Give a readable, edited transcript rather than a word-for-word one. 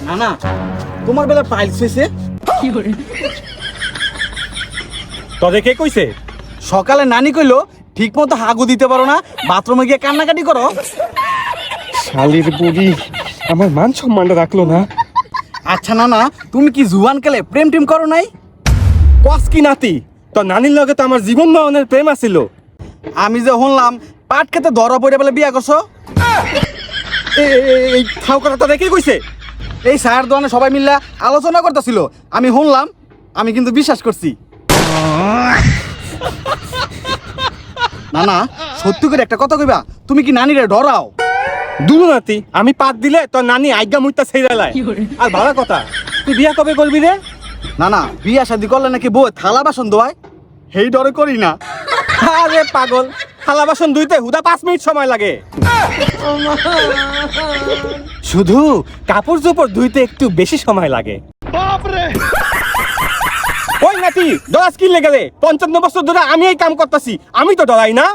না না, তোমার বেলা পাইলস হয়েছে। তোদের কে কইছে? সকালে নানি কইলো ঠিক মতো হাগু দিতে পারো না, বাথরুমে গিয়ে কান্নাকাটি করো। শালির বুড়ি আমার মান সম্মানটা রাখলো না। আচ্ছা না না, তুমি কি জুয়ান কালে প্রেম টিম করো নাই? কস কি নাতি, তোর নানির লগে তো আমার জীবন নয়নের প্রেম আছিল। আমি যে শুনলাম পাট খেতে ধরা পড়ে বলে বিয়া করছো। এই খাও কথা তোদের কে কইছে? এই সার দোকানে সবাই মিলে আলোচনা করতেছিল, আমি শুনলাম, আমি কিন্তু বিশ্বাস করছি। না না, সত্যি করে একটা কথা কইবা, তুমি কি নানিরে ডরাও? দুলু নাতি, আমি পাত দিলে তোর নানি আজ্ঞা মুইতা ছেড়ালায়। আর ভালো কথা, তুই বিয়া কবে করবি রে? না না, বিয়া শাদি করলে নাকি বউ থালা বাসন ধোয়, সেই ডরে করি না। আরে পাগল, থালা বাসন ধুইতে হুদা 5 মিনিট সময় লাগে। শুধু কাপড় চোপড় ধুইতে একটু বেশি সময় লাগে। ওই নাতি, ডরাস কি লেগে? 55 বছর ধরে আমি এই কাম করতেছি, আমি তো ডরাই না।